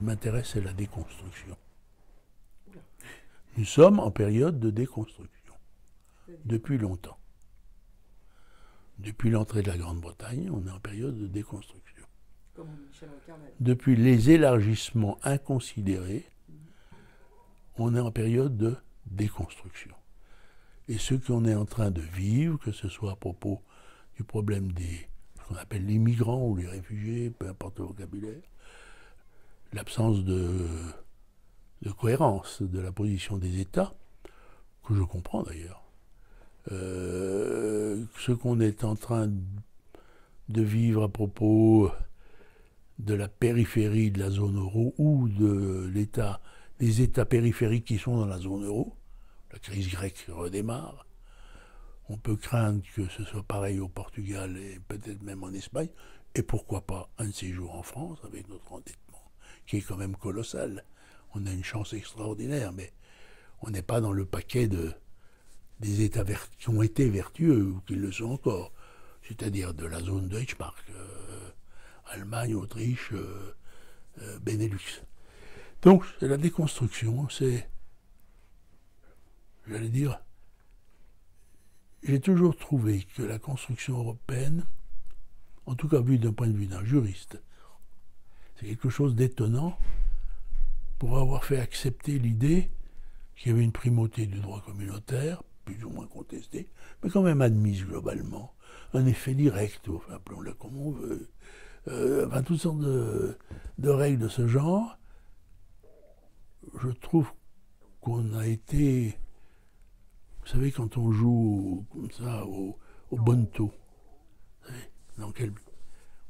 M'intéresse, c'est la déconstruction. Nous sommes en période de déconstruction, depuis longtemps. Depuis l'entrée de la Grande-Bretagne, on est en période de déconstruction. Depuis les élargissements inconsidérés, on est en période de déconstruction. Et ce qu'on est en train de vivre, que ce soit à propos du problème des, ce qu'on appelle les migrants ou les réfugiés, peu importe le vocabulaire, l'absence de cohérence de la position des États, que je comprends d'ailleurs. Ce qu'on est en train de vivre à propos de la périphérie de la zone euro ou de l'État, des États périphériques qui sont dans la zone euro, la crise grecque redémarre. On peut craindre que ce soit pareil au Portugal et peut-être même en Espagne, et pourquoi pas un de ces jours en France avec notre endettement, qui est quand même colossal. On a une chance extraordinaire, mais on n'est pas dans le paquet des États qui ont été vertueux ou qui le sont encore, c'est-à-dire de la zone Deutschmark, Allemagne, Autriche, Benelux. Donc c'est la déconstruction, c'est, j'allais dire, j'ai toujours trouvé que la construction européenne, en tout cas vu d'un point de vue d'un juriste, c'est quelque chose d'étonnant pour avoir fait accepter l'idée qu'il y avait une primauté du droit communautaire, plus ou moins contestée, mais quand même admise globalement, un effet direct, enfin, appelons-le comme on veut, enfin, toutes sortes de règles de ce genre. Je trouve qu'on a été, vous savez, quand on joue comme ça au bonto, dans quel but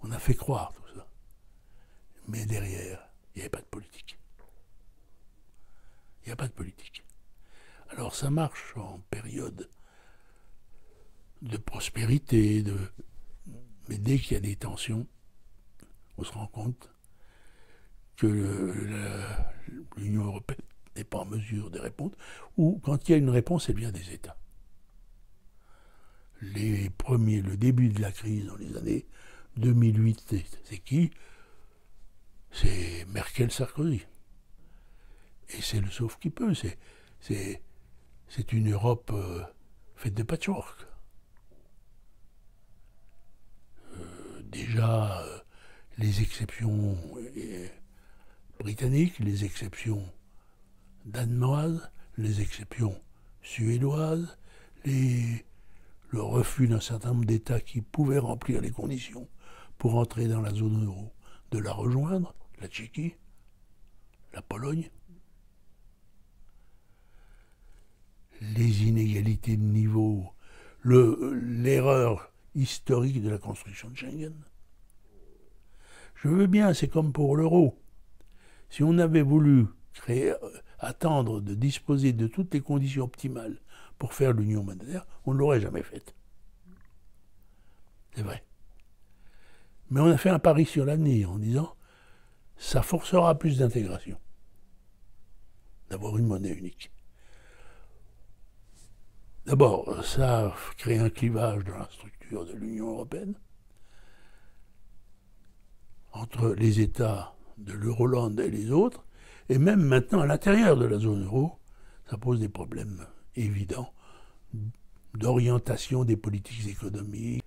on a fait croire tout ça, mais derrière, il n'y avait pas de politique. Il n'y a pas de politique. Alors ça marche en période de prospérité, mais dès qu'il y a des tensions, on se rend compte que l'Union européenne n'est pas en mesure de répondre, ou quand il y a une réponse, elle vient des États. Le début de la crise dans les années 2008, c'est qui? C'est Merkel-Sarkozy. Et c'est le sauf qui peut. C'est une Europe faite de patchwork. Déjà, les exceptions britanniques, les exceptions danoises, les exceptions suédoises, le refus d'un certain nombre d'États qui pouvaient remplir les conditions pour entrer dans la zone euro, de la rejoindre, la Tchéquie, la Pologne. Les inégalités de niveau, l'erreur historique de la construction de Schengen. Je veux bien, c'est comme pour l'euro. Si on avait voulu attendre de disposer de toutes les conditions optimales pour faire l'union monétaire, on ne l'aurait jamais faite. C'est vrai. Mais on a fait un pari sur l'avenir en disant ça forcera plus d'intégration, d'avoir une monnaie unique. D'abord, ça crée un clivage dans la structure de l'Union européenne entre les États de l'Euroland et les autres, et même maintenant à l'intérieur de la zone euro, ça pose des problèmes évidents d'orientation des politiques économiques.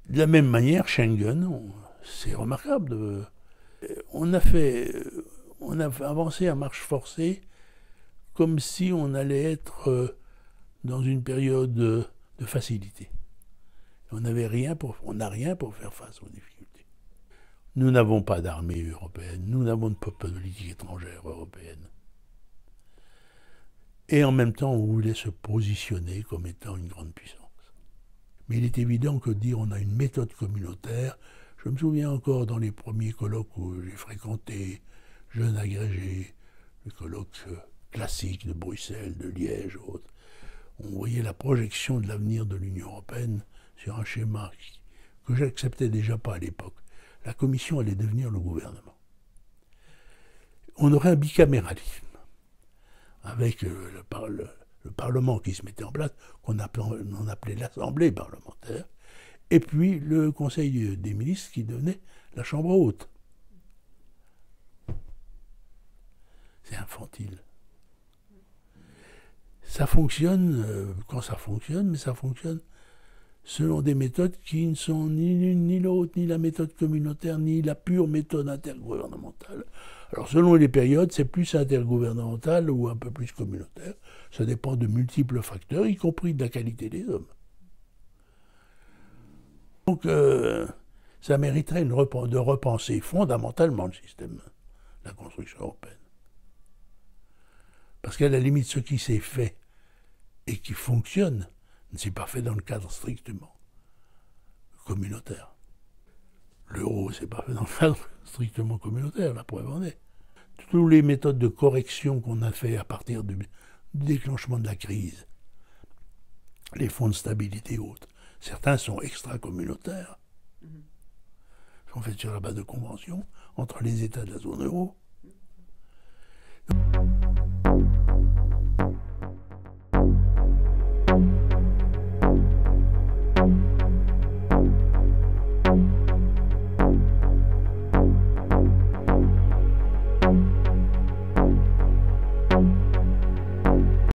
De la même manière, Schengen, c'est remarquable. On a avancé à marche forcée comme si on allait être dans une période de facilité. On n'a rien pour faire face aux difficultés. Nous n'avons pas d'armée européenne, nous n'avons pas de politique étrangère européenne. Et en même temps, on voulait se positionner comme étant une grande puissance. Mais il est évident que dire on a une méthode communautaire, je me souviens encore dans les premiers colloques où j'ai fréquenté, jeunes agrégés, les colloques classiques de Bruxelles, de Liège, autres, on voyait la projection de l'avenir de l'Union européenne sur un schéma que j'acceptais déjà pas à l'époque. La Commission allait devenir le gouvernement. on aurait un bicaméralisme, avec le Parlement qui se mettait en place, on appelait l'Assemblée parlementaire, et puis le Conseil des ministres qui devenait la Chambre haute. C'est infantile. Ça fonctionne quand ça fonctionne, mais ça fonctionne selon des méthodes qui ne sont ni l'une ni l'autre, ni la méthode communautaire, ni la pure méthode intergouvernementale. Alors selon les périodes, c'est plus intergouvernemental ou un peu plus communautaire. Ça dépend de multiples facteurs, y compris de la qualité des hommes. Donc ça mériterait de repenser fondamentalement le système, la construction européenne. Parce qu'à la limite, ce qui s'est fait et qui fonctionne ne s'est pas fait dans le cadre strictement communautaire. L'euro, c'est pas fait dans le cadre strictement communautaire, la preuve en est. Toutes les méthodes de correction qu'on a fait à partir du déclenchement de la crise, les fonds de stabilité et autres, certains sont extra-communautaires, sont faits sur la base de conventions entre les États de la zone euro.